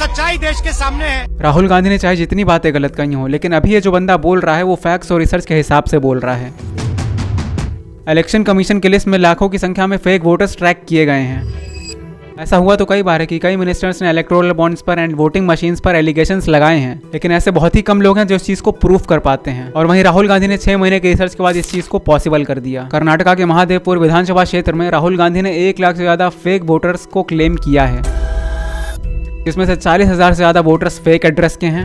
सच्चाई देश के सामने है। राहुल गांधी ने चाहे जितनी बातें गलत कही हो, लेकिन अभी ये जो बंदा बोल रहा है वो फैक्ट्स और रिसर्च के हिसाब से बोल रहा है। इलेक्शन कमीशन की लिस्ट में लाखों की संख्या में फेक वोटर्स ट्रैक किए गए हैं। ऐसा हुआ तो कई बार है कि कई मिनिस्टर्स ने इलेक्टोरल बॉन्ड्स पर एंड वोटिंग मशीन्स पर एलिगेशंस लगाए हैं, लेकिन ऐसे बहुत ही कम लोग हैं जो इस चीज को प्रूफ कर पाते हैं। और वहीं राहुल गांधी ने 6 महीने के रिसर्च के बाद इस चीज को पॉसिबल कर दिया। कर्नाटका के महादेवपुर विधानसभा क्षेत्र में राहुल गांधी ने 1 लाख से ज्यादा फेक वोटर्स को क्लेम किया है, जिसमें से 40,000 से ज्यादा वोटर्स फेक एड्रेस के हैं,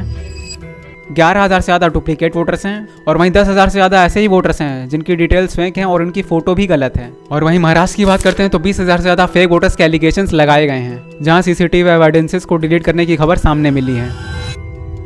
11,000 से ज्यादा डुप्लीकेट वोटर्स हैं और वहीं 10,000 से ज्यादा ऐसे ही वोटर्स हैं जिनकी डिटेल्स फेक हैं और उनकी फोटो भी गलत है। और वहीं महाराष्ट्र की बात करते हैं तो 20,000 से ज्यादा फेक वोटर्स के एलिगेशंस लगाए गए हैं, जहां सीसीटीवी एविडेंसेस को डिलीट करने की खबर सामने मिली है।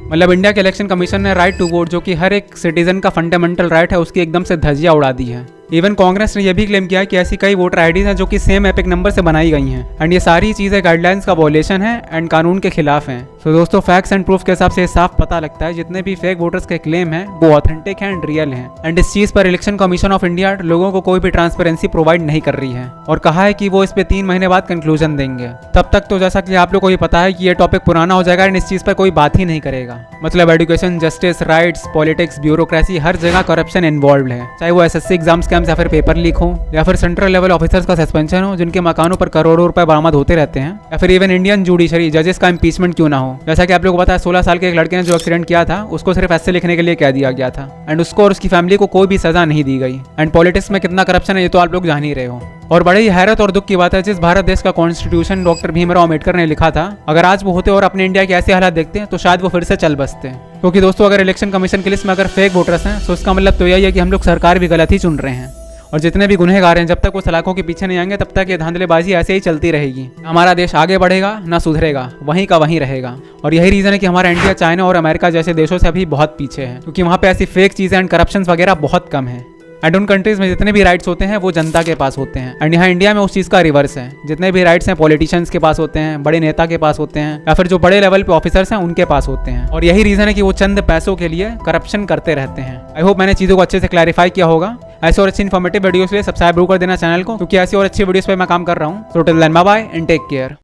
मतलब इंडिया के इलेक्शन कमीशन ने राइट टू वोट, जो कि हर एक सिटीजन का फंडामेंटल राइट है, उसकी एकदम से धज्जियां उड़ा दी है। इवन कांग्रेस ने यह भी क्लेम किया कि ऐसी कई वोटर आईडीज हैं जो कि सेम एपिक नंबर से बनाई गई हैं एंड ये सारी चीजें गाइडलाइंस का वॉयलेशन है एंड कानून के खिलाफ हैं। तो दोस्तों, फैक्ट्स एंड प्रूफ के हिसाब से साफ पता लगता है जितने भी फेक वोटर्स के क्लेम हैं वो ऑथेंटिक हैं एंड रियल हैं। एंड इस चीज पर इलेक्शन कमीशन ऑफ इंडिया लोगों को कोई भी ट्रांसपेरेंसी प्रोवाइड नहीं कर रही है और कहा है कि वो इस पे 3 महीने बाद कंक्लूजन देंगे। तब तक तो जैसा कि आप लोग को भी पता है कि ये टॉपिक पुराना हो जाएगा एंड इस चीज पर कोई बात ही नहीं करेगा। मतलब education, justice, rights, politics, bureaucracy, हर जगह करप्शन इन्वॉल्व है, चाहे वो एसएससी एग्जाम स्कैम्स या फिर पेपर लीक हो या फिर सेंट्रल लेवल ऑफिसर्स का सस्पेंशन हो जिनके मकानों पर करोड़ों रुपए बरामद होते रहते हैं, या फिर इवन इंडियन जुडिशरी जजेस का इंपीचमेंट क्यों ना हो। जैसा कि आप लोगों को पता है 16 साल के एक लड़के ने जो एक्सीडेंट किया था उसको सिर्फ ऐसे लिखने के लिए कह दिया गया था एंड उसको और उसकी फैमिली को कोई भी सजा नहीं दी गई। एंड पॉलिटिक्स में कितना करप्शन है ये तो आप लोग जान ही रहे हो। और बड़े ही हैरत और दुख की बात है, जिस भारत देश का कॉन्स्टिट्यूशन डॉक्टर भीमराव अम्बेडकर ने लिखा था, अगर आज वो होते और अपने इंडिया के ऐसे हालात देखते हैं तो शायद वो फिर से चल बसते। क्योंकि दोस्तों, अगर इलेक्शन कमीशन की लिस्ट में अगर फेक वोटर्स हैं तो उसका मतलब तो यही है कि हम लोग सरकार भी गलत ही चुन रहे हैं। और जितने भी गुनहगार हैं, जब तक वो सलाखों के पीछे नहीं आएंगे तब तक ये धांधलेबाजी ऐसे ही चलती रहेगी। हमारा देश आगे बढ़ेगा ना सुधरेगा, वहीं का वहीं रहेगा। और यही रीजन है कि हमारा इंडिया चाइना और अमेरिका जैसे देशों से अभी बहुत पीछे है, क्योंकि वहाँ पे ऐसी फेक चीजें एंड करप्शन वगैरह बहुत कम है। एंड उन कंट्रीज में जितने भी राइट्स होते हैं वो जनता के पास होते हैं एंड यहाँ इंडिया में उस चीज़ का रिवर्स है। जितने भी राइट्स हैं पॉलिटिशियंस के पास होते हैं, बड़े नेता के पास होते हैं या फिर जो बड़े लेवल पे ऑफिसर्स हैं उनके पास होते हैं। और यही रीजन है कि वो चंद पैसों के लिए करप्शन करते रहते हैं। आई होप मैंने चीज़ों को अच्छे से क्लैरिफाई किया होगा। ऐसे और अच्छी इन्फॉर्मेटिव वीडियोस के लिए सब्सक्राइब कर देना चैनल को, क्योंकि ऐसी और अच्छी वीडियोस पे मैं काम कर रहा हूँ। So till then bye bye and take care.